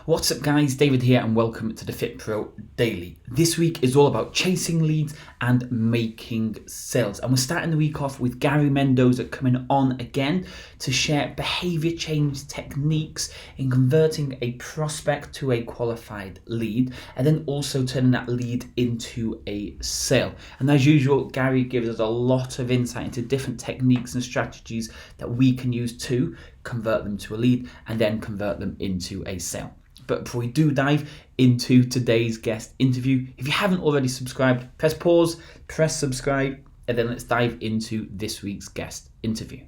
What's up guys, David here and welcome to the Fit Pro Daily. This week is all about chasing leads and making sales. And we're starting the week off with Gary Mendoza coming on again to share behavior change techniques in converting a prospect to a qualified lead and then also turning that lead into a sale. And as usual, Gary gives us a lot of insight into different techniques and strategies that we can use to convert them to a lead and then convert them into a sale. But before we do dive into today's guest interview, if you haven't already subscribed, press pause, press subscribe, and then let's dive into this week's guest interview.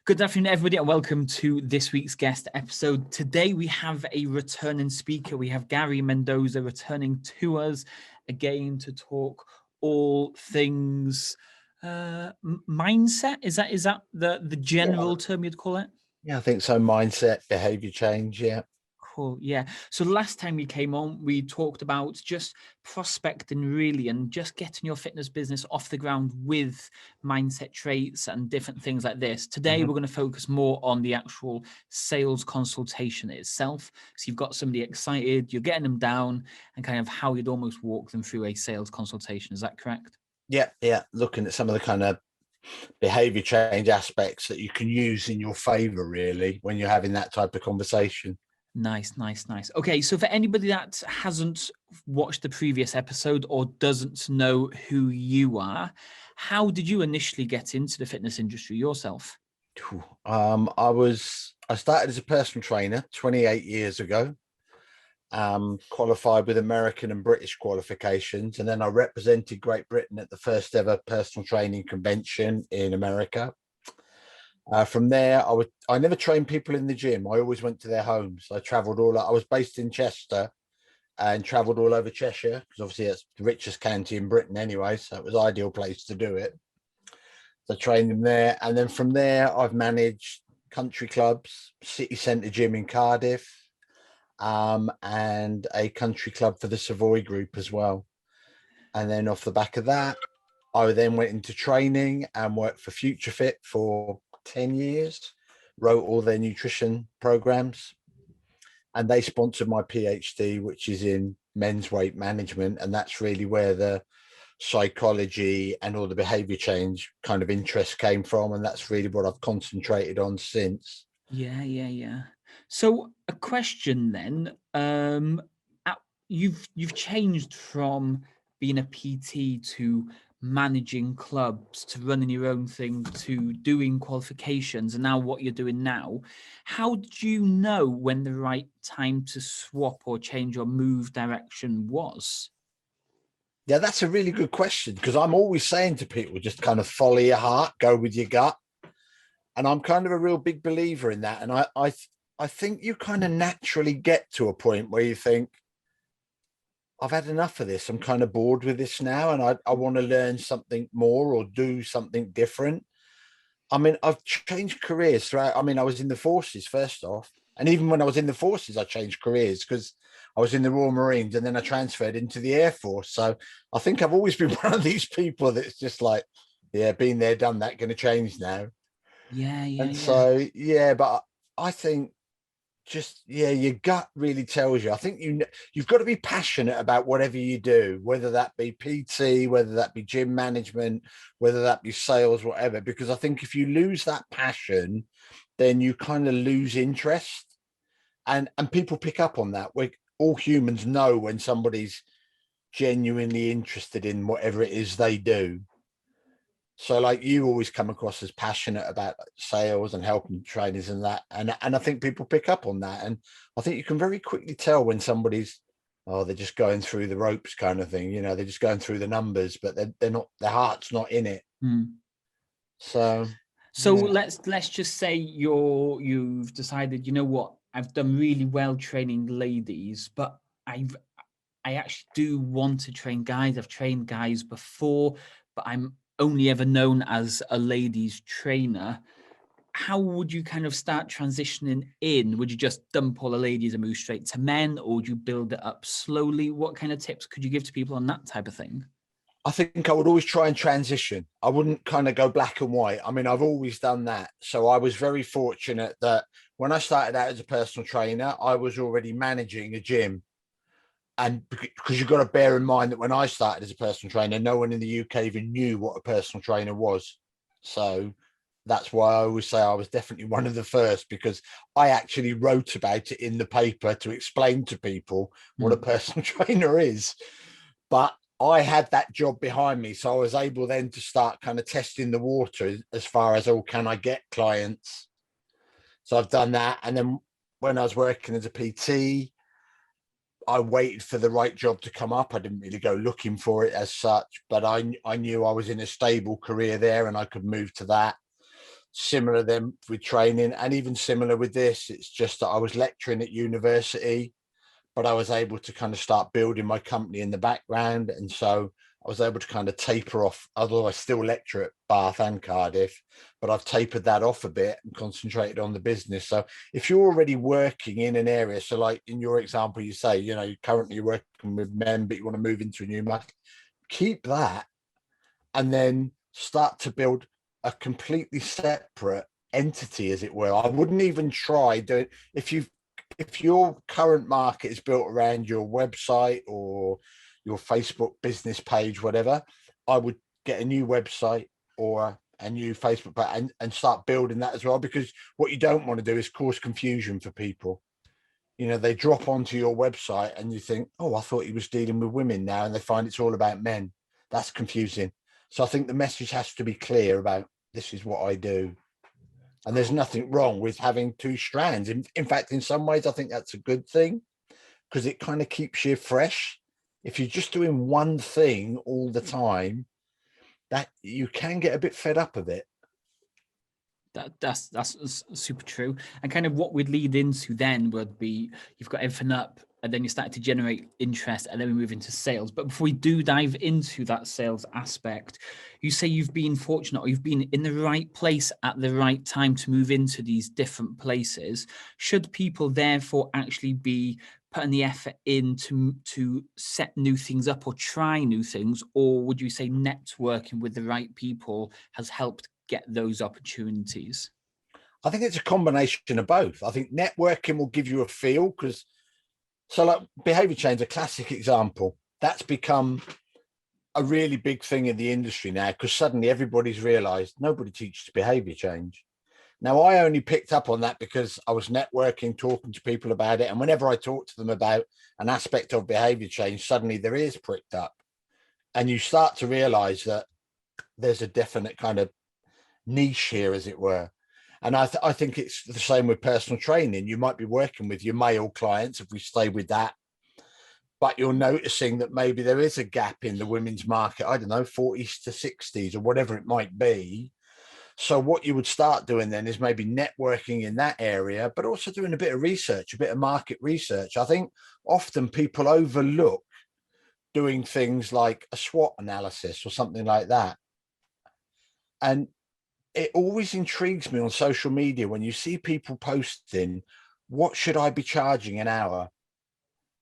Good afternoon, everybody, and welcome to this week's guest episode. Today, we have a returning speaker. We have Gary Mendoza returning to us again to talk all things mindset. Is that the general term you'd call it? Yeah, I think so. Mindset, behavior change. Yeah. Cool. Yeah. So last time we came on, we talked about just prospecting really and just getting your fitness business off the ground with mindset traits and different things like this. Today, we're going to focus more on the actual sales consultation itself. So you've got somebody excited, you're getting them down and kind of how you'd almost walk them through a sales consultation. Is that correct? Yeah. Looking at some of the kind of behavior change aspects that you can use in your favor, really, when you're having that type of conversation. Nice. Okay, so for anybody that hasn't watched the previous episode or doesn't know who you are, how did you initially get into the fitness industry yourself? I started as a personal trainer 28 years ago. Qualified with American and British qualifications, and then I represented Great Britain at the first ever personal training convention in America. From there, I never trained people in the gym. I always went to their homes. I was based in Chester and traveled all over Cheshire because obviously it's the richest county in Britain anyway, so it was an ideal place to do it. So I trained them there, and then from there I've managed country clubs, city centre gym in Cardiff, and a country club for the Savoy group as well. And then off the back of that, I then went into training and worked for Future Fit for 10 years, wrote all their nutrition programs, and they sponsored my PhD, which is in men's weight management. And that's really where the psychology and all the behavior change kind of interest came from. And that's really what I've concentrated on since. Yeah. So a question then, you've changed from being a PT to managing clubs to running your own thing to doing qualifications and now what you're doing now. How do you know when the right time to swap or change or move direction was? Yeah, that's a really good question, because I'm always saying to people, just kind of follow your heart, go with your gut. And I'm kind of a real big believer in that. And I think you kind of naturally get to a point where you think, I've had enough of this. I'm kind of bored with this now, and I want to learn something more or do something different. I mean, I've changed careers throughout. I mean, I was in the forces first off. And even when I was in the forces, I changed careers because I was in the Royal Marines and then I transferred into the Air Force. So I think I've always been one of these people that's just like, yeah, been there, done that, going to change now. Yeah. So, yeah, but I think your gut really tells you. I think you've got to be passionate about whatever you do, whether that be PT, whether that be gym management, whether that be sales, whatever, because I think if you lose that passion, then you kind of lose interest, and people pick up on that. We all humans know when somebody's genuinely interested in whatever it is they do. So like you always come across as passionate about sales and helping trainers and that. And I think people pick up on that. And I think you can very quickly tell when somebody's, they're just going through the ropes kind of thing. You know, they're just going through the numbers, but they're not, their heart's not in it. So yeah. Let's just say you've decided, you know what, I've done really well training ladies, but I actually do want to train guys. I've trained guys before, but I'm only ever known as a ladies trainer. How would you kind of start transitioning in? Would you just dump all the ladies and move straight to men, or would you build it up slowly? What kind of tips could you give to people on that type of thing? I think I would always try and transition. I wouldn't kind of go black and white. I mean, I've always done that. So I was very fortunate that when I started out as a personal trainer, I was already managing a gym. And because you've got to bear in mind that when I started as a personal trainer, no one in the UK even knew what a personal trainer was. So that's why I always say I was definitely one of the first, because I actually wrote about it in the paper to explain to people what a personal trainer is. But I had that job behind me. So I was able then to start kind of testing the water as far as, oh, can I get clients? So I've done that. And then when I was working as a PT, I waited for the right job to come up. I didn't really go looking for it as such, but I knew I was in a stable career there and I could move to that. Similar then with training, and even similar with this, it's just that I was lecturing at university, but I was able to kind of start building my company in the background. And so I was able to kind of taper off, although I still lecture at Bath and Cardiff, but I've tapered that off a bit and concentrated on the business. So if you're already working in an area, so like in your example, you say, you know, you're currently working with men, but you want to move into a new market, keep that and then start to build a completely separate entity, as it were. I wouldn't even try doing, if your current market is built around your website or your Facebook business page, whatever, I would get a new website or a new Facebook page and start building that as well, because what you don't want to do is cause confusion for people. You know, they drop onto your website and you think, oh, I thought he was dealing with women now, and they find it's all about men. That's confusing. So I think the message has to be clear about, this is what I do. And there's nothing wrong with having two strands. In fact, in some ways, I think that's a good thing, because it kind of keeps you fresh. If you're just doing one thing all the time, that you can get a bit fed up of it. That's super true. And kind of what we'd lead into then would be, you've got everything up and then you start to generate interest and then we move into sales. But before we do dive into that sales aspect, you say you've been fortunate, or you've been in the right place at the right time to move into these different places. Should people therefore actually be putting the effort in to set new things up or try new things? Or would you say networking with the right people has helped get those opportunities? I think it's a combination of both. I think networking will give you a feel, because so like behavior change, a classic example, that's become a really big thing in the industry now, because suddenly everybody's realized nobody teaches behavior change. Now, I only picked up on that because I was networking, talking to people about it. And whenever I talk to them about an aspect of behavior change, suddenly their ears pricked up. And you start to realize that there's a definite kind of niche here, as it were. And I think it's the same with personal training. You might be working with your male clients, if we stay with that, but you're noticing that maybe there is a gap in the women's market, I don't know, 40s to 60s or whatever it might be. So what you would start doing then is maybe networking in that area, but also doing a bit of research, a bit of market research. I think often people overlook doing things like a SWOT analysis or something like that. And it always intrigues me on social media when you see people posting, what should I be charging an hour?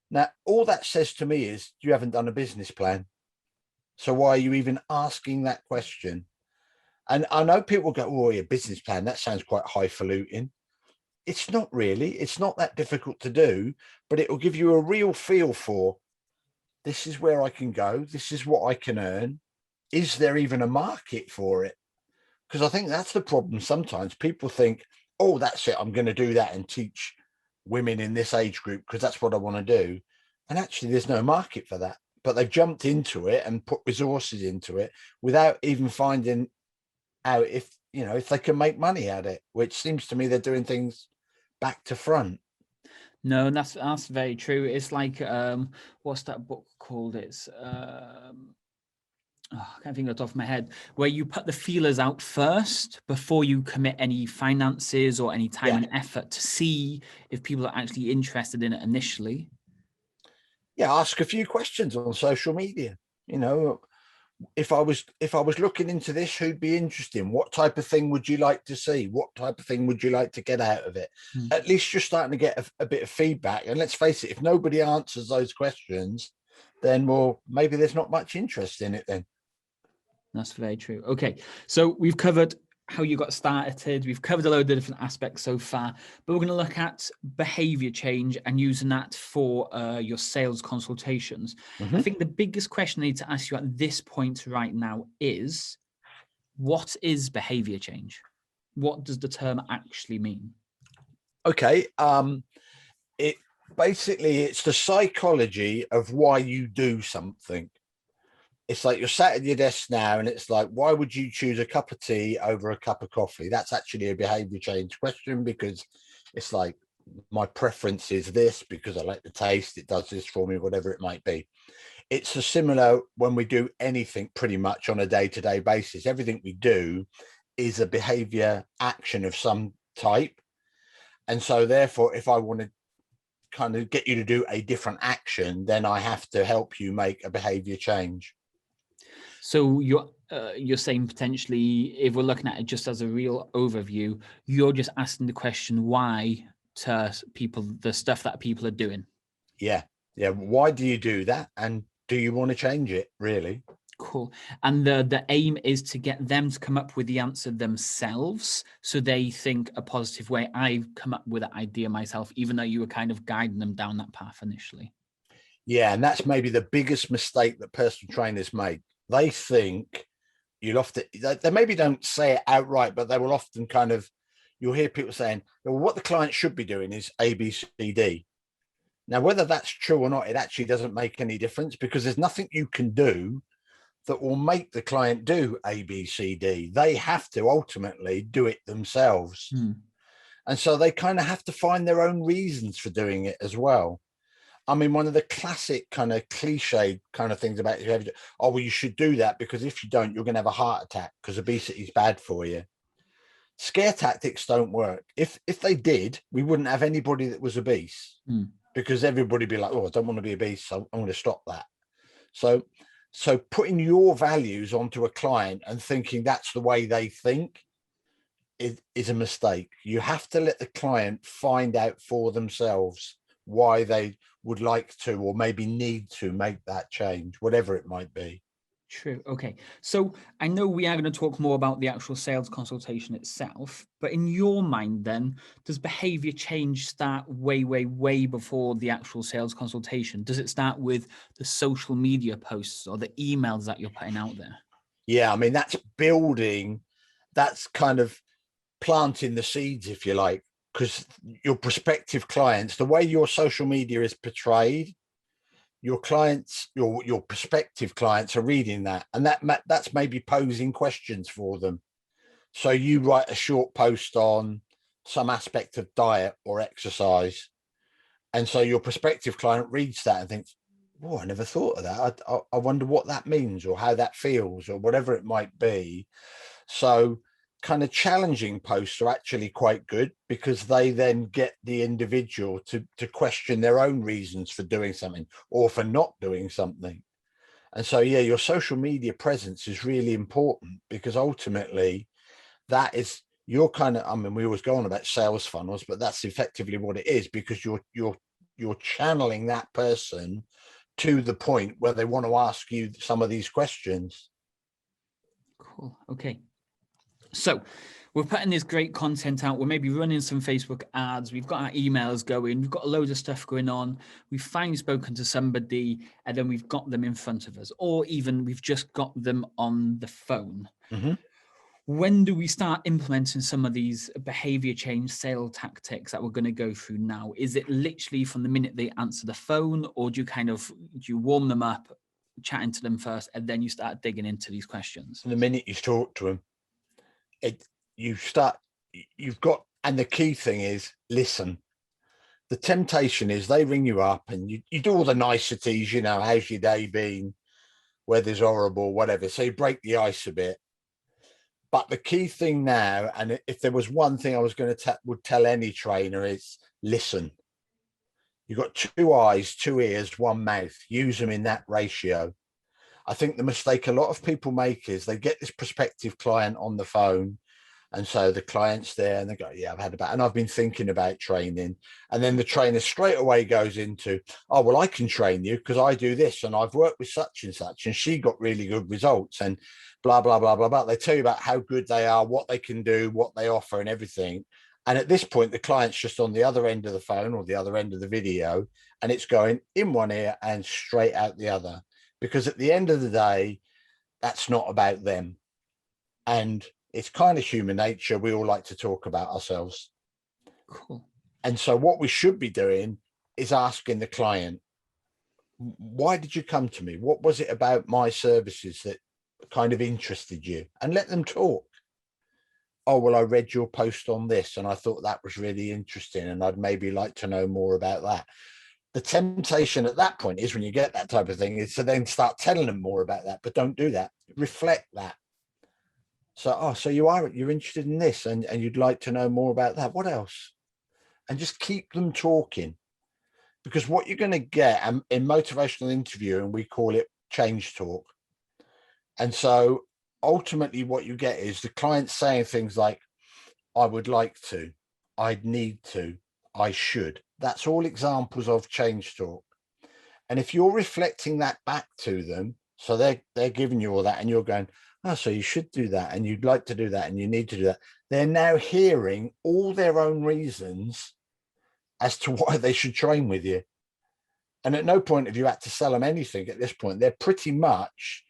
Now, all that says to me is you haven't done a business plan. So why are you even asking that question? And I know people go, oh, yeah, business plan, that sounds quite highfalutin. It's not really. It's not that difficult to do, but it will give you a real feel for, this is where I can go. This is what I can earn. Is there even a market for it? Because I think that's the problem. Sometimes people think, oh, that's it, I'm going to do that and teach women in this age group because that's what I want to do. And actually, there's no market for that. But they've jumped into it and put resources into it without even finding out if, you know, if they can make money at it, which seems to me they're doing things back to front. No, that's very true. It's like what's that book called? It's I can't think of the top of my head, where you put the feelers out first before you commit any finances or any time and effort to see if people are actually interested in it initially. Yeah, ask a few questions on social media. You know, if I was looking into this, who'd be interesting? What type of thing would you like to see? What type of thing would you like to get out of it? At least you're starting to get a bit of feedback. And let's face it, if nobody answers those questions, then, well, maybe there's not much interest in it then. That's very true. Okay, so we've covered how you got started. We've covered a load of different aspects so far, but we're going to look at behavior change and using that for your sales consultations. I think the biggest question I need to ask you at this point right now is, what is behavior change? What does the term actually mean? Okay. It basically, it's the psychology of why you do something. It's like you're sat at your desk now and it's like, why would you choose a cup of tea over a cup of coffee? That's actually a behavior change question, because it's like, my preference is this because I like the taste, it does this for me, whatever it might be. It's a similar when we do anything pretty much on a day-to-day basis. Everything we do is a behavior action of some type. And so therefore, if I want to kind of get you to do a different action, then I have to help you make a behavior change. So you're saying potentially, if we're looking at it just as a real overview, you're just asking the question why to people, the stuff that people are doing. Yeah. Why do you do that? And do you want to change it, really? Cool. And the aim is to get them to come up with the answer themselves, so they think a positive way. I've come up with that idea myself, even though you were kind of guiding them down that path initially. Yeah, and that's maybe the biggest mistake that personal trainers make. They think you'll often, they maybe don't say it outright, but they will often kind of, you'll hear people saying, well, what the client should be doing is A, B, C, D. Now, whether that's true or not, it actually doesn't make any difference, because there's nothing you can do that will make the client do A, B, C, D. They have to ultimately do it themselves. And so they kind of have to find their own reasons for doing it as well. I mean, one of the classic kind of cliche kind of things about behavior, oh, well, you should do that because if you don't, you're going to have a heart attack because obesity is bad for you. Scare tactics don't work. If they did, we wouldn't have anybody that was obese, because everybody would be like, oh, I don't want to be obese, so I'm going to stop that. So putting your values onto a client and thinking that's the way they think is a mistake. You have to let the client find out for themselves why they would like to, or maybe need to, make that change, whatever it might be. True. Okay. So I know we are going to talk more about the actual sales consultation itself, but in your mind then, does behavior change start way, way, way before the actual sales consultation? Does it start with the social media posts or the emails that you're putting out there? Yeah, I mean, that's building, that's kind of planting the seeds, if you like, because your prospective clients, the way your social media is portrayed, your clients, your prospective clients are reading that, and that's maybe posing questions for them. So you write a short post on some aspect of diet or exercise, and so your prospective client reads that and thinks, oh, I never thought of that. I wonder what that means or how that feels or whatever it might be. So kind of challenging posts are actually quite good, because they then get the individual to question their own reasons for doing something or for not doing something. And so, yeah, your social media presence is really important, because ultimately that is your kind of, I mean, we always go on about sales funnels, but that's effectively what it is, because you're channeling that person to the point where they want to ask you some of these questions. Cool. Okay. So we're putting this great content out. We're maybe running some Facebook ads. We've got our emails going. We've got a load of stuff going on. We've finally spoken to somebody, and then we've got them in front of us, or even we've just got them on the phone. When do we start implementing some of these behavior change sale tactics that we're going to go through now? Is it literally from the minute they answer the phone, or do you warm them up, chatting to them first, and then you start digging into these questions? The minute you talk to them, and the key thing is listen. The temptation is they ring you up and you do all the niceties, how's your day been, weather's horrible, whatever, so you break the ice a bit. But the key thing now, and if there was one thing I was going to would tell any trainer, is listen. You've got 2 eyes, 2 ears, 1 mouth. Use them in that ratio. I think the mistake a lot of people make is they get this prospective client on the phone And so the client's there and they go, yeah, I've had about, and I've been thinking about training. And then the trainer straight away goes into, oh, well, I can train you because I do this and I've worked with such and she got really good results and blah, blah, blah, blah, blah. They tell you about how good they are, what they can do, what they offer and everything. And at this point, the client's just on the other end of the phone or the other end of the video, and it's going in one ear and straight out the other. Because at the end of the day, that's not about them. And it's kind of human nature. We all like to talk about ourselves. Cool. And so what we should be doing is asking the client, why did you come to me? What was it about my services that kind of interested you? And let them talk. Oh, well, I read your post on this and I thought that was really interesting and I'd maybe like to know more about that. The temptation at that point is when you get that type of thing is to then start telling them more about that, but don't do that. Reflect that. So, oh, so you're interested in this and you'd like to know more about that. What else? And just keep them talking, because what you're going to get in motivational interviewing, we call it change talk. And so ultimately what you get is the client saying things like, I would like to, I'd need to, I should. That's all examples of change talk. And if you're reflecting that back to them, so they're giving you all that and you're going, oh, so you should do that and you'd like to do that and you need to do that. They're now hearing all their own reasons as to why they should train with you. And at no point have you had to sell them anything at this point. They're pretty much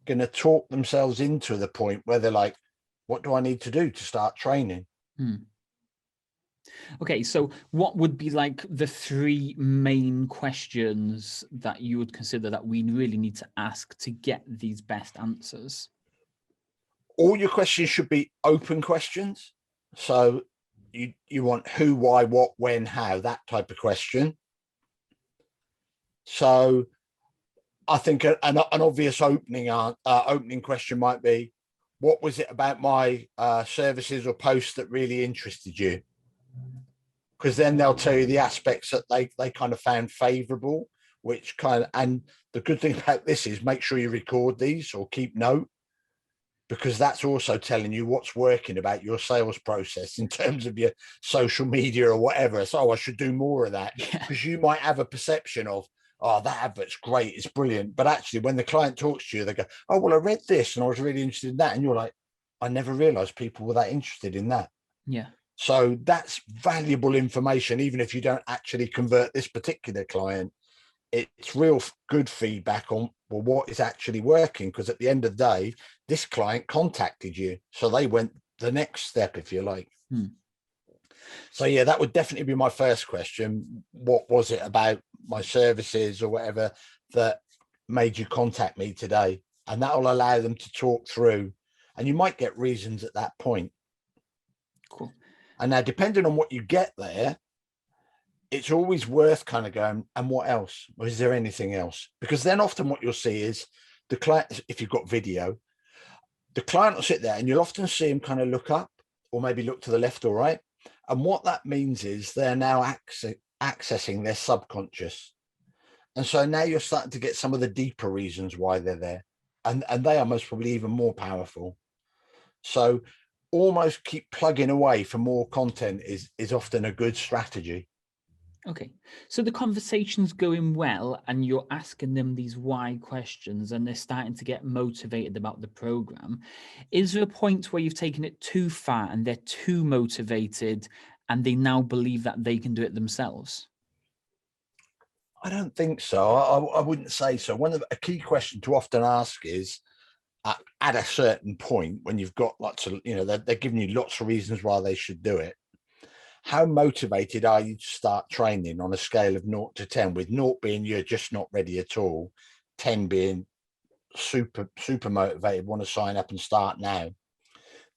going to talk themselves into the point where they're like, what do I need to do to start training? Okay, so what would be like the 3 main questions that you would consider that we really need to ask to get these best answers? All your questions should be open questions. So you want who, why, what, when, how, that type of question. So I think an obvious opening question might be, what was it about my services or posts that really interested you? Because then they'll tell you the aspects that they kind of found favorable, which kind of, and the good thing about this is make sure you record these or keep note, because that's also telling you what's working about your sales process in terms of your social media or whatever. So I should do more of that, because you might have a perception of, oh, that advert's great, it's brilliant. But actually, when the client talks to you, they go, oh, well, I read this and I was really interested in that. And you're like, I never realized people were that interested in that. Yeah. So that's valuable information, even if you don't actually convert this particular client. It's real good feedback on, well, what is actually working, because at the end of the day, this client contacted you, so they went the next step, if you like. So yeah, that would definitely be my first question. What was it about my services or whatever that made you contact me today? And that will allow them to talk through, and you might get reasons at that point. Cool. And now, depending on what you get there, it's always worth kind of going, and what else? Or is there anything else? Because then often what you'll see is the client, if you've got video, the client will sit there and you'll often see him kind of look up or maybe look to the left or right. And what that means is they're now accessing their subconscious. And so now you're starting to get some of the deeper reasons why they're there. And they are most probably even more powerful. So almost keep plugging away for more content is often a good strategy. Okay, so the conversation's going well and you're asking them these why questions and they're starting to get motivated about the program. Is there a point where you've taken it too far and they're too motivated and they now believe that they can do it themselves? I don't think so. I wouldn't say so. A key question to often ask is, at a certain point when you've got lots of, they're giving you lots of reasons why they should do it, how motivated are you to start training on a scale of 0 to 10, with 0 being you're just not ready at all, 10 being super motivated, want to sign up and start now?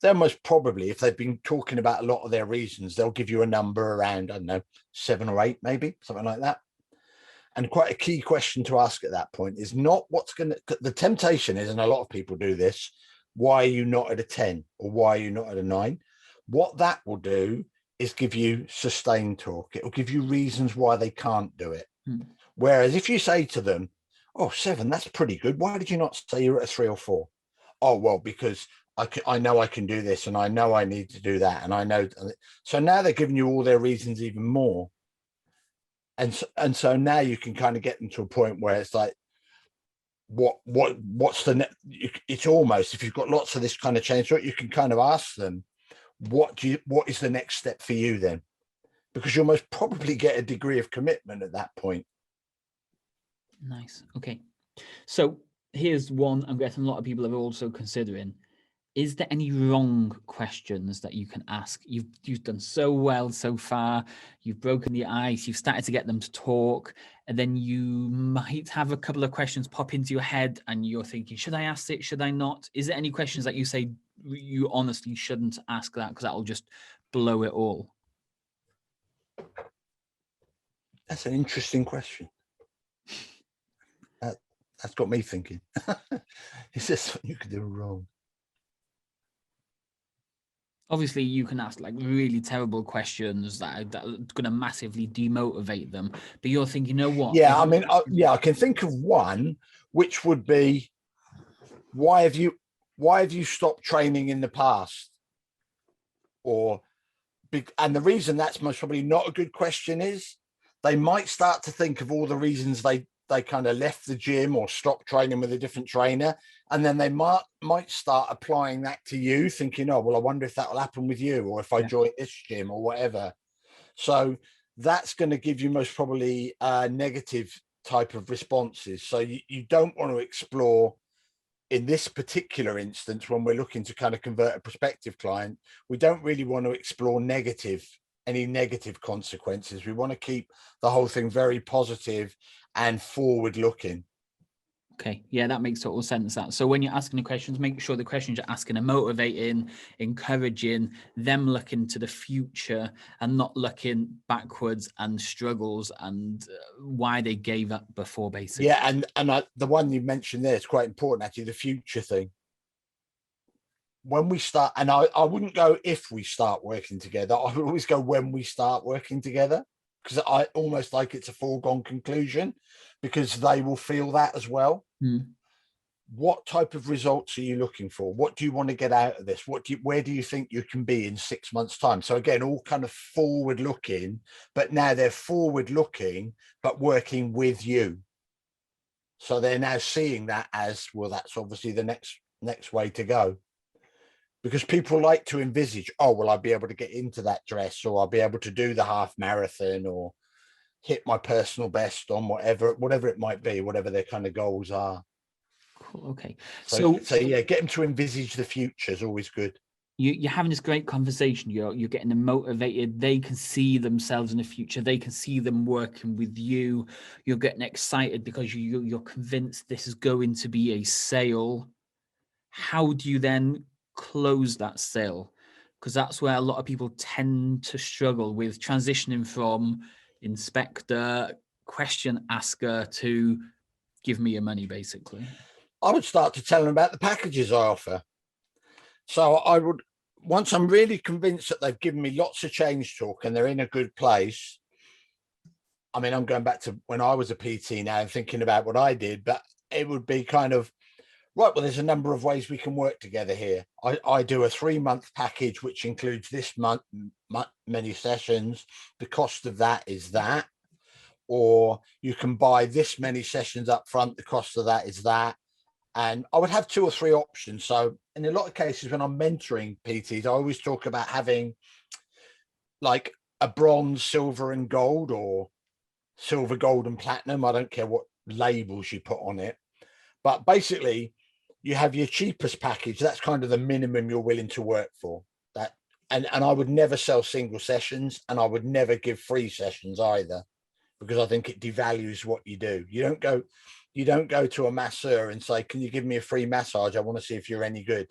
They're most probably, if they've been talking about a lot of their reasons, they'll give you a number around, I don't know, 7 or 8, maybe something like that. And quite a key question to ask at that point is not the temptation is, and a lot of people do this, why are you not at a 10 or why are you not at a 9? What that will do is give you sustained talk. It will give you reasons why they can't do it. Whereas if you say to them, oh, 7, that's pretty good, why did you not say you're at a 3 or 4? Oh, well, because I know I can do this, and I know I need to do that, and I know. So now they're giving you all their reasons even more, and so now you can kind of get them to a point where it's like, what's the next? It's almost, if you've got lots of this kind of change, you can kind of ask them, what is the next step for you then? Because you'll most probably get a degree of commitment at that point. Nice. Okay. So here's one I'm guessing a lot of people are also considering. Is there any wrong questions that you can ask? You've done so well so far. You've broken the ice. You've started to get them to talk, and then you might have a couple of questions pop into your head, and you're thinking, should I ask it? Should I not? Is there any questions that you say you honestly shouldn't ask that because that'll just blow it all? That's an interesting question. That's got me thinking. Is there something you could do wrong? Obviously, you can ask like really terrible questions that are going to massively demotivate them. But you're thinking, you know what? Yeah, I mean, I can think of one, which would be, why have you stopped training in the past? And the reason that's most probably not a good question is, they might start to think of all the reasons they kind of left the gym or stopped training with a different trainer, and then they might start applying that to you, thinking, oh well, I wonder if that will happen with you, or if I join this gym or whatever. So that's going to give you most probably negative type of responses. So you don't want to explore, in this particular instance, when we're looking to kind of convert a prospective client, we don't really want to explore any negative consequences. We want to keep the whole thing very positive and forward looking. Okay, yeah, that makes total sense. That so when you're asking the questions, make sure the questions you're asking are motivating, encouraging them, looking to the future and not looking backwards and struggles and why they gave up before, basically. Yeah, and the one you mentioned there is quite important, actually, the future thing. When we start, and I wouldn't go if we start working together, I would always go when we start working together, because I almost like it's a foregone conclusion, because they will feel that as well. What type of results are you looking for? What do you want to get out of this? Where do you think you can be in 6 months' time? So again, all kind of forward looking, but now they're forward looking, but working with you. So they're now seeing that as, well, that's obviously the next way to go. Because people like to envisage, oh, well, I'll be able to get into that dress, or I'll be able to do the half marathon, or hit my personal best on whatever it might be, whatever their kind of goals are. Cool. Okay. So yeah, get them to envisage the future is always good. You're having this great conversation. You're getting them motivated. They can see themselves in the future. They can see them working with you. You're getting excited because you're convinced this is going to be a sale. How do you then close that sale? Because that's where a lot of people tend to struggle with transitioning from inspector, question asker to give me your money, basically. I would start to tell them about the packages I offer. So I would, once I'm really convinced that they've given me lots of change talk and they're in a good place. I mean, I'm going back to when I was a PT now and thinking about what I did, but it would be kind of, right, well, there's a number of ways we can work together here. I do a 3-month package, which includes this month, many sessions. The cost of that is that. Or you can buy this many sessions up front. The cost of that is that. And I would have 2 or 3 options. So in a lot of cases, when I'm mentoring PTs, I always talk about having like a bronze, silver, and gold, or silver, gold, and platinum. I don't care what labels you put on it. But basically, you have your cheapest package. That's kind of the minimum you're willing to work for. That, and I would never sell single sessions, and I would never give free sessions either, because I think it devalues what you do. You don't go to a masseur and say, can you give me a free massage? I want to see if you're any good.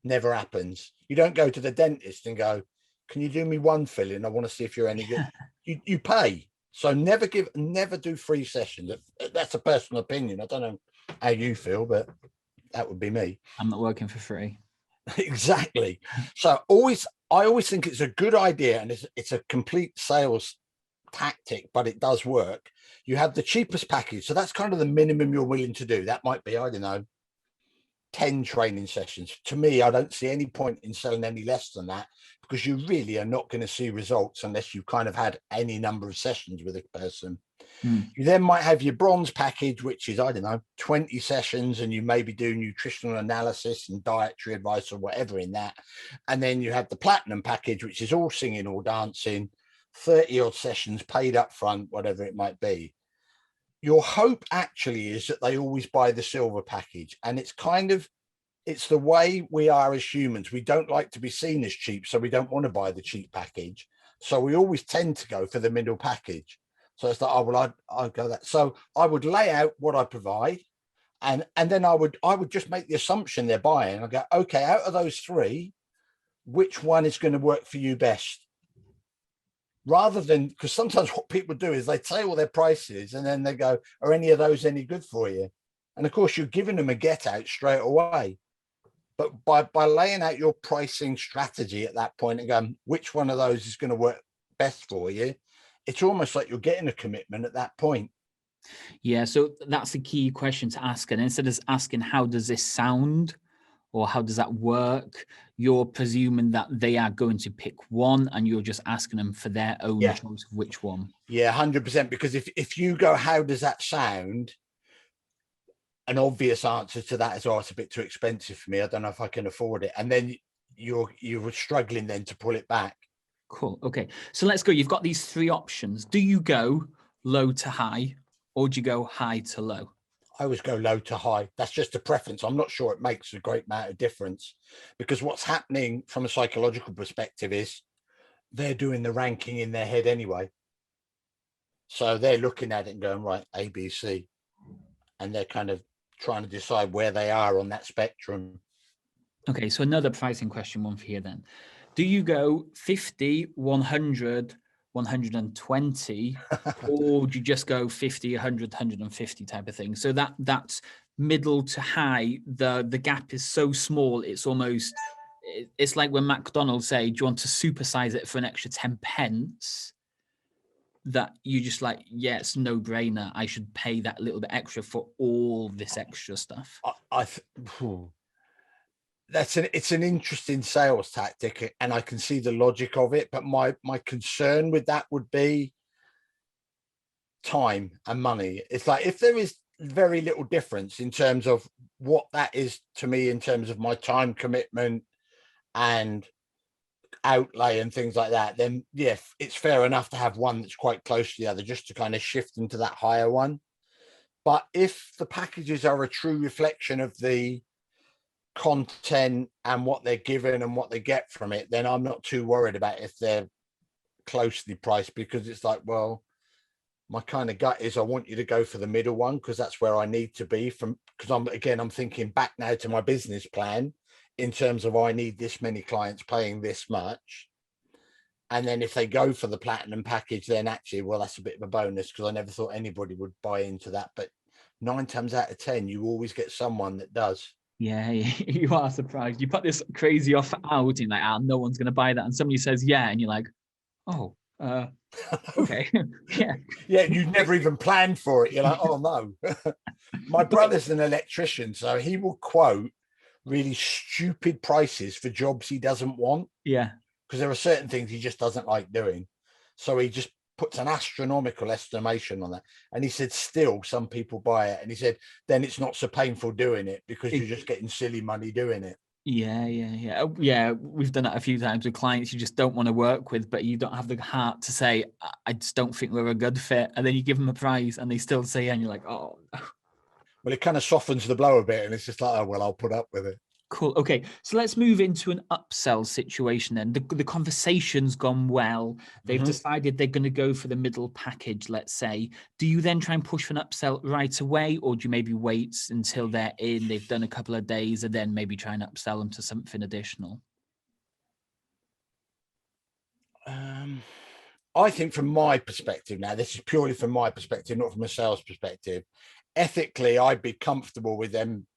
Never happens. You don't go to the dentist and go, can you do me one filling? I want to see if you're any good. You pay. So never do free sessions. That's a personal opinion. I don't know how you feel, but that would be me. I'm not working for free. Exactly. So I always think it's a good idea, and it's a complete sales tactic, but it does work. You have the cheapest package, so that's kind of the minimum you're willing to do. That might be, I don't know, 10 training sessions. To me, I don't see any point in selling any less than that, because you really are not going to see results unless you've kind of had any number of sessions with a person. You then might have your bronze package, which is, I don't know, 20 sessions, and you maybe do nutritional analysis and dietary advice or whatever in that. And then you have the platinum package, which is all singing or dancing, 30 odd sessions paid up front, whatever it might be. Your hope actually is that they always buy the silver package. And it's the way we are as humans. We don't like to be seen as cheap, so we don't want to buy the cheap package. So we always tend to go for the middle package. So it's like, oh, well, I'd go that. So I would lay out what I provide, and then I would just make the assumption they're buying. I go, okay, out of those three, which one is going to work for you best? Rather than, because sometimes what people do is they say all their prices and then they go, are any of those any good for you? And of course, you're giving them a get out straight away. But by laying out your pricing strategy at that point and going, which one of those is going to work best for you, it's almost like you're getting a commitment at that point. Yeah, so that's the key question to ask. And instead of asking, how does this sound or how does that work, you're presuming that they are going to pick one and you're just asking them for their own choice of which one. Yeah, 100%. Because if you go, how does that sound? An obvious answer to that is, oh, it's a bit too expensive for me. I don't know if I can afford it. And then you're struggling then to pull it back. Cool. Okay. So let's go. You've got these three options. Do you go low to high, or do you go high to low? I always go low to high. That's just a preference. I'm not sure it makes a great amount of difference, because what's happening from a psychological perspective is they're doing the ranking in their head anyway. So they're looking at it and going, right, A, B, C. And they're kind of trying to decide where they are on that spectrum. Okay. So another pricing question, one for you then. Do you go 50, 100, 120, or do you just go 50, 100, 150 type of thing? So that's middle to high. The gap is so small, it's almost, it's like when McDonald's say, do you want to supersize it for an extra 10 pence? That you just like, yeah, it's no brainer. I should pay that little bit extra for all this extra stuff. It's an interesting sales tactic, and I can see the logic of it. But my concern with that would be time and money. It's like, if there is very little difference in terms of what that is to me in terms of my time commitment and outlay and things like that, then yeah, it's fair enough to have one that's quite close to the other, just to kind of shift into that higher one. But if the packages are a true reflection of the content and what they're given and what they get from it, then I'm not too worried about if they're closely priced, because it's like, well, my kind of gut is I want you to go for the middle one, because that's where I need to be from, because I'm thinking back now to my business plan in terms of, I need this many clients paying this much. And then if they go for the platinum package, then actually, well, that's a bit of a bonus, because I never thought anybody would buy into that. But 9 times out of 10, you always get someone that does. Yeah, you are surprised. You put this crazy offer out and like, no one's going to buy that. And somebody says, yeah. And you're like, oh, okay. Yeah. Yeah, you've never even planned for it. You're like, oh no. My brother's an electrician, so he will quote really stupid prices for jobs he doesn't want. Yeah. Because there are certain things he just doesn't like doing. So he just puts an astronomical estimation on that. And he said, still, some people buy it. And he said, then it's not so painful doing it, because you're just getting silly money doing it. Yeah. We've done it a few times with clients you just don't want to work with, but you don't have the heart to say, I just don't think we're a good fit. And then you give them a prize and they still say, and you're like, oh. Well, it kind of softens the blow a bit. And it's just like, oh, well, I'll put up with it. Cool. Okay, so let's move into an upsell situation then. The conversation's gone well. They've decided they're going to go for the middle package, let's say. Do you then try and push for an upsell right away, or do you maybe wait until they're in, they've done a couple of days, and then maybe try and upsell them to something additional? I think from my perspective, now this is purely from my perspective, not from a sales perspective, ethically, I'd be comfortable with them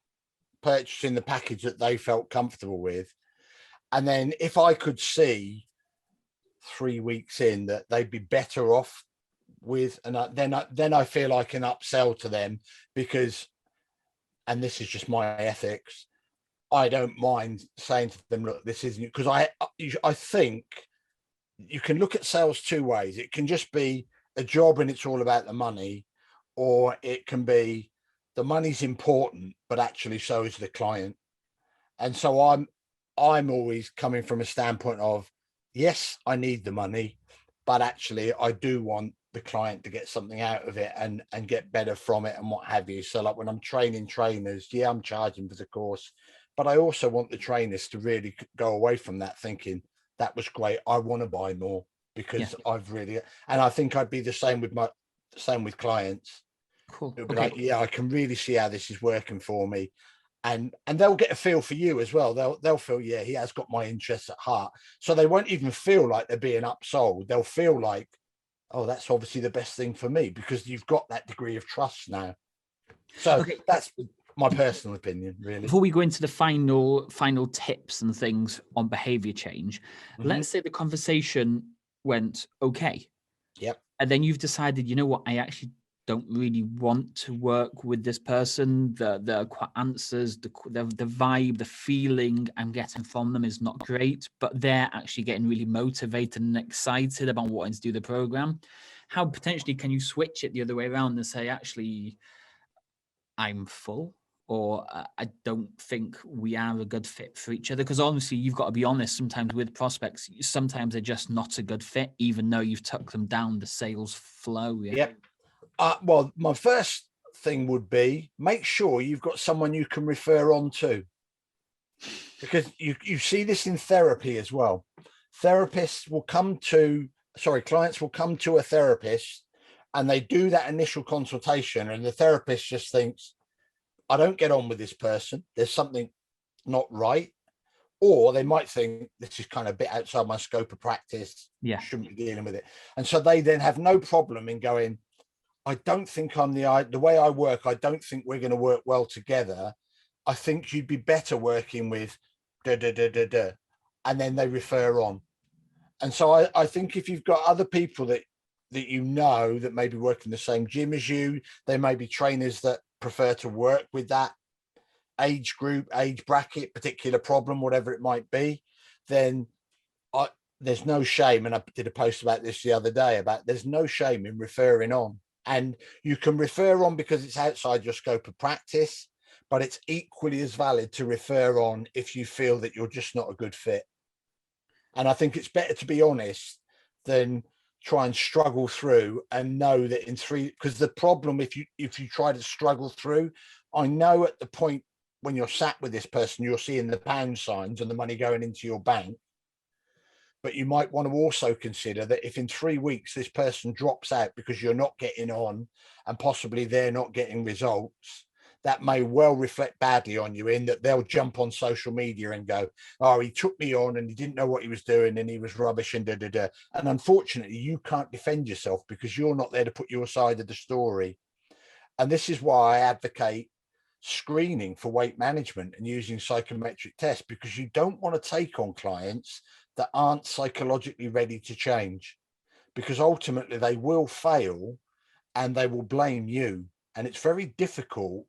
purchasing the package that they felt comfortable with. And then if I could see 3 weeks in that they'd be better off with, and then I feel I can upsell to them, because, and this is just my ethics, I don't mind saying to them, look, this isn't, because I think you can look at sales two ways. It can just be a job and it's all about the money, or it can be the money's important, but actually so is the client. And so I'm always coming from a standpoint of, yes, I need the money, but actually I do want the client to get something out of it and get better from it and what have you. So like when I'm training trainers, yeah, I'm charging for the course, but I also want the trainers to really go away from that thinking that was great. I want to buy more Yeah. because I've really, and I think I'd be the same with clients. Cool. It would be Okay. like, yeah, I can really see how this is working for me. And they'll get a feel for you as well. They'll feel, yeah, he has got my interests at heart. So they won't even feel like they're being upsold. They'll feel like, oh, that's obviously the best thing for me, because you've got that degree of trust now. So Okay. that's my personal opinion, really. Before we go into the final tips and things on behavior change, let's say the conversation went okay. Yep. And then you've decided, you know what, I actually don't really want to work with this person. The answers, the vibe, the feeling I'm getting from them is not great, but they're actually getting really motivated and excited about wanting to do the program. How potentially can you switch it the other way around and say, actually, I'm full, or I don't think we are a good fit for each other? Because honestly, you've got to be honest, sometimes with prospects, sometimes they're just not a good fit, even though you've took them down the sales flow. Yeah. Yep. Well, my first thing would be make sure you've got someone you can refer on to, because you see this in therapy as well. Clients will come to a therapist and they do that initial consultation, and the therapist just thinks, I don't get on with this person. There's something not right. Or they might think this is kind of a bit outside my scope of practice. Yeah. Shouldn't be dealing with it. And so they then have no problem in going, I don't think I'm the way I work, I don't think we're going to work well together. I think you'd be better working with da da da da da. And then they refer on. And so I think if you've got other people that you know that maybe work in the same gym as you, there may be trainers that prefer to work with that age group, age bracket, particular problem, whatever it might be, then there's no shame. And I did a post about this the other day about there's no shame in referring on. And you can refer on because it's outside your scope of practice, but it's equally as valid to refer on if you feel that you're just not a good fit. And I think it's better to be honest than try and struggle through and know that because the problem, if you try to struggle through, I know at the point when you're sat with this person, you're seeing the pound signs and the money going into your bank. But you might want to also consider that if in 3 weeks this person drops out because you're not getting on and possibly they're not getting results, that may well reflect badly on you, in that they'll jump on social media and go, oh, he took me on and he didn't know what he was doing and he was rubbish and da da da. And unfortunately, you can't defend yourself because you're not there to put your side of the story. And this is why I advocate screening for weight management and using psychometric tests, because you don't want to take on clients that aren't psychologically ready to change, because ultimately they will fail and they will blame you. And it's very difficult,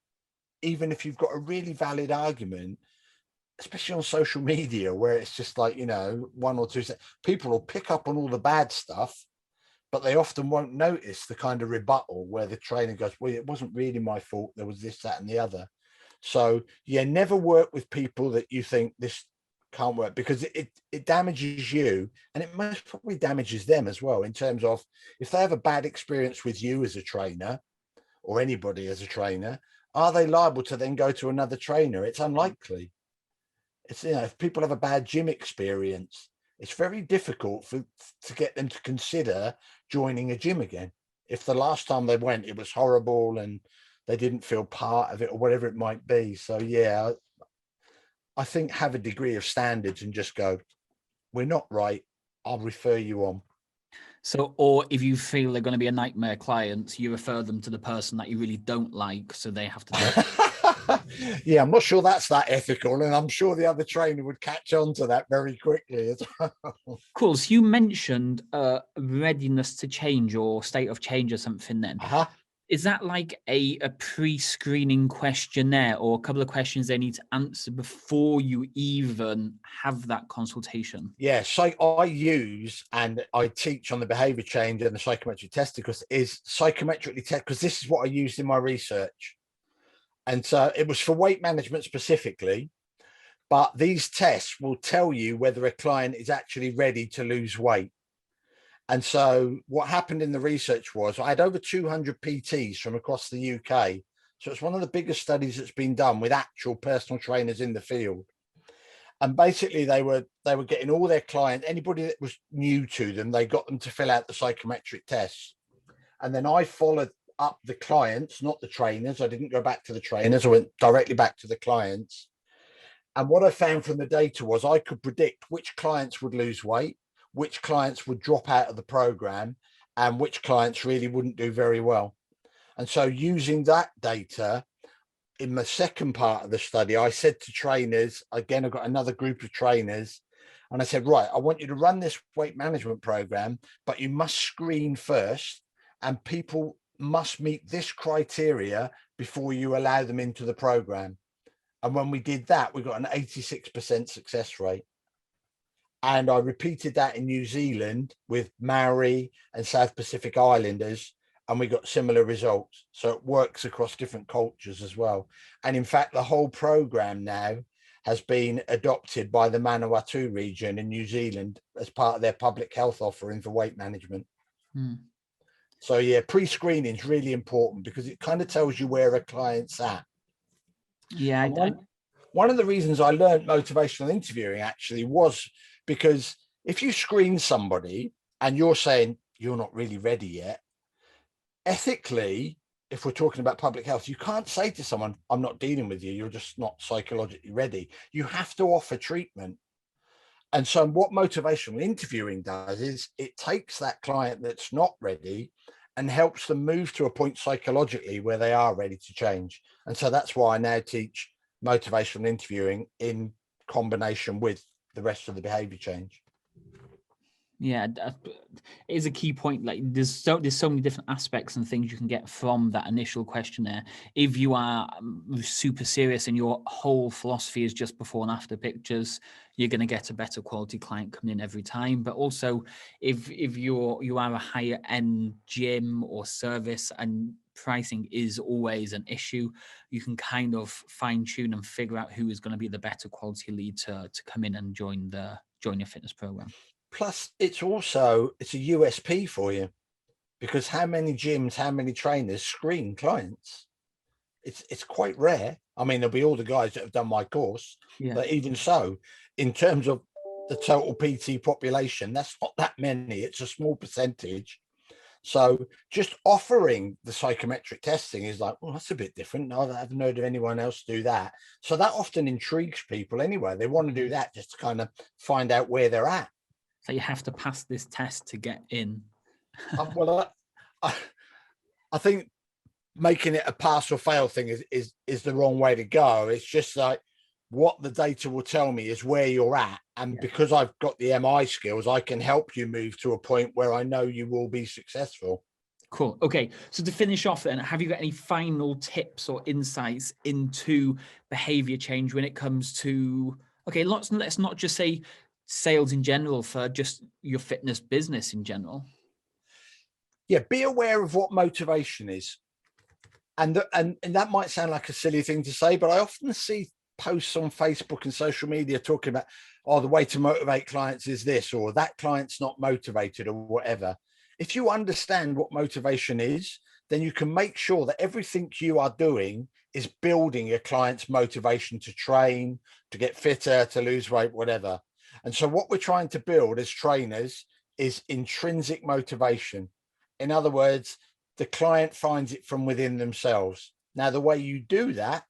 even if you've got a really valid argument, especially on social media, where it's just like, one or two, people will pick up on all the bad stuff, but they often won't notice the kind of rebuttal where the trainer goes, well, it wasn't really my fault. There was this, that, and the other. So yeah, never work with people that you think this can't work, because it damages you, and it most probably damages them as well, in terms of if they have a bad experience with you as a trainer or anybody as a trainer, are they liable to then go to another trainer? It's unlikely. It's, if people have a bad gym experience, it's very difficult to get them to consider joining a gym again. If the last time they went, it was horrible and they didn't feel part of it or whatever it might be. So yeah, I think have a degree of standards and just go, we're not right, I'll refer you on. So, or if you feel they're going to be a nightmare client, you refer them to the person that you really don't like, so they have to. Yeah, I'm not sure that's that ethical, and I'm sure the other trainer would catch on to that very quickly as well. Cool. So you mentioned readiness to change or state of change or something then. Uh-huh. Is that like a pre-screening questionnaire or a couple of questions they need to answer before you even have that consultation? Yeah, so I use and I teach on the behavior change and the psychometric test because is psychometrically test because this is what I used in my research. And so it was for weight management specifically, but these tests will tell you whether a client is actually ready to lose weight. And so what happened in the research was I had over 200 PTs from across the UK. So it's one of the biggest studies that's been done with actual personal trainers in the field. And basically they were getting all their clients, anybody that was new to them, they got them to fill out the psychometric tests. And then I followed up the clients, not the trainers. I didn't go back to the trainers. I went directly back to the clients. And what I found from the data was I could predict which clients would lose weight, which clients would drop out of the program, and which clients really wouldn't do very well. And so using that data in the second part of the study, I said to trainers, again, I've got another group of trainers, and I said, right, I want you to run this weight management program, but you must screen first, and people must meet this criteria before you allow them into the program. And when we did that, we got an 86% success rate. And I repeated that in New Zealand with Maori and South Pacific Islanders, and we got similar results. So it works across different cultures as well. And in fact, the whole program now has been adopted by the Manawatu region in New Zealand as part of their public health offering for weight management. So yeah, pre-screening is really important because it kind of tells you where a client's at. Yeah. One of the reasons I learned motivational interviewing actually was because if you screen somebody and you're saying you're not really ready yet, ethically, if we're talking about public health, you can't say to someone, I'm not dealing with you, you're just not psychologically ready. You have to offer treatment. And so what motivational interviewing does is it takes that client that's not ready and helps them move to a point psychologically where they are ready to change. And so that's why I now teach motivational interviewing in combination with the rest of the behavior change. Yeah, it is a key point. Like there's so many different aspects and things you can get from that initial questionnaire. If you are super serious and your whole philosophy is just before and after pictures, you're going to get a better quality client coming in every time. But also, if you are a higher end gym or service and pricing is always an issue, you can kind of fine tune and figure out who is going to be the better quality lead to come in and join your fitness program. Plus, it's a USP for you because how many gyms, how many trainers screen clients? It's quite rare. I mean, there'll be all the guys that have done my course, but even so, in terms of the total PT population, that's not that many. It's a small percentage. So just offering the psychometric testing is like, well, that's a bit different. No, I haven't heard of anyone else do that. So that often intrigues people anyway. They want to do that just to kind of find out where they're at. So you have to pass this test to get in. Well, I think making it a pass or fail thing is the wrong way to go. It's just like what the data will tell me is where you're at. And because I've got the MI skills, I can help you move to a point where I know you will be successful. Cool. Okay. So to finish off then, have you got any final tips or insights into behavior change when it comes to, okay, let's not just say sales in general, for just your fitness business in general? Yeah, be aware of what motivation is. And that might sound like a silly thing to say, but I often see posts on Facebook and social media talking about, oh, the way to motivate clients is this, or that client's not motivated, or whatever. If you understand what motivation is, then you can make sure that everything you are doing is building your client's motivation to train, to get fitter, to lose weight, whatever. And so what we're trying to build as trainers is intrinsic motivation. In other words, the client finds it from within themselves. Now, the way you do that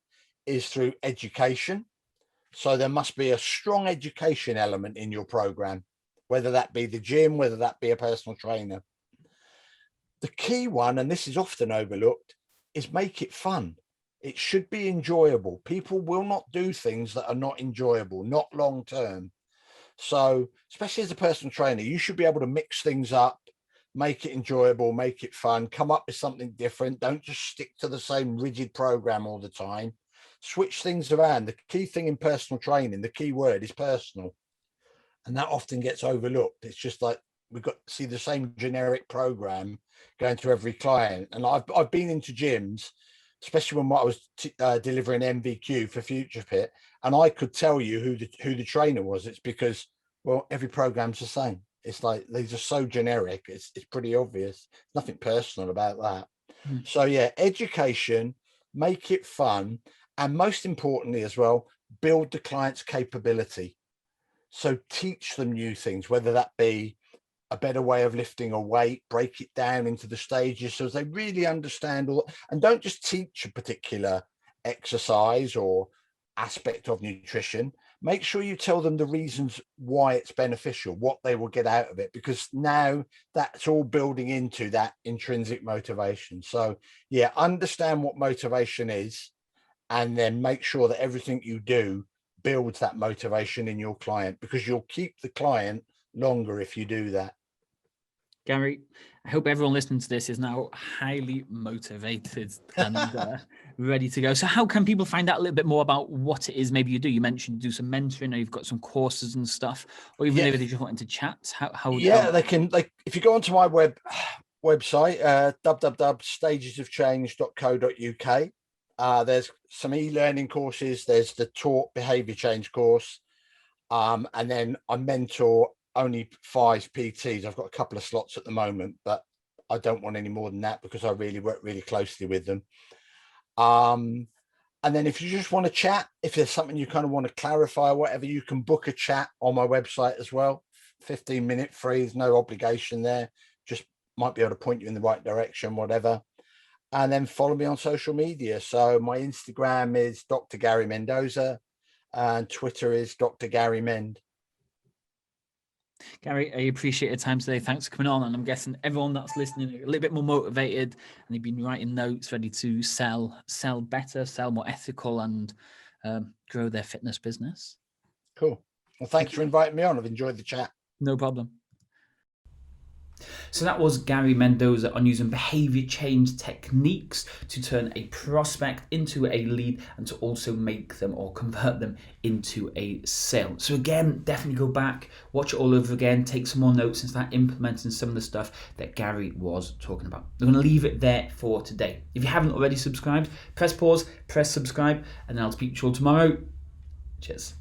is through education. So there must be a strong education element in your program, whether that be the gym, whether that be a personal trainer. The key one, and this is often overlooked, is make it fun. It should be enjoyable. People will not do things that are not enjoyable, not long term. So especially as a personal trainer, you should be able to mix things up, make it enjoyable, make it fun, come up with something different. Don't just stick to the same rigid program all the time. Switch things around. The key thing in personal training, the key word is personal. And that often gets overlooked. It's just like we've got to see the same generic program going to every client. And I've been into gyms, especially when I was delivering MVQ for Future Fit, and I could tell you who the trainer was. It's because, well, every program's the same. It's like these are so generic. It's pretty obvious. Nothing personal about that. So yeah, education, make it fun, and most importantly as well, build the client's capability. So teach them new things, whether that be a better way of lifting a weight, break it down into the stages so they really understand all, and don't just teach a particular exercise or aspect of nutrition. Make sure you tell them the reasons why it's beneficial, what they will get out of it, because now that's all building into that intrinsic motivation. So yeah, understand what motivation is, and then make sure that everything you do builds that motivation in your client, because you'll keep the client longer if you do that. Gary, I hope everyone listening to this is now highly motivated and ready to go. So how can people find out a little bit more about what it is maybe you do? You mentioned you do some mentoring, or you've got some courses and stuff, or even maybe they just wanting to chat. They can, like, if you go onto my website, www.stagesofchange.co.uk, there's some e-learning courses. There's the taught behavior change course. And then I mentor only 5 PTs. I've got a couple of slots at the moment, but I don't want any more than that because I really work really closely with them. And then if you just want to chat, if there's something you kind of want to clarify or whatever, you can book a chat on my website as well. 15-minute free, there's no obligation there. Just might be able to point you in the right direction, whatever. And then follow me on social media. So my Instagram is Dr. Gary Mendoza, and Twitter is Dr. Gary Mend. Gary, I appreciate your time today. Thanks for coming on. And I'm guessing everyone that's listening a little bit more motivated, and they've been writing notes ready to sell better, sell more ethical, and grow their fitness business. Cool. Well, thanks for inviting me on. I've enjoyed the chat. No problem. So that was Gary Mendoza on using behavior change techniques to turn a prospect into a lead and to also make them or convert them into a sale. So again, definitely go back, watch it all over again, take some more notes and start implementing some of the stuff that Gary was talking about. I'm going to leave it there for today. If you haven't already subscribed, press pause, press subscribe, and then I'll speak to you all tomorrow. Cheers.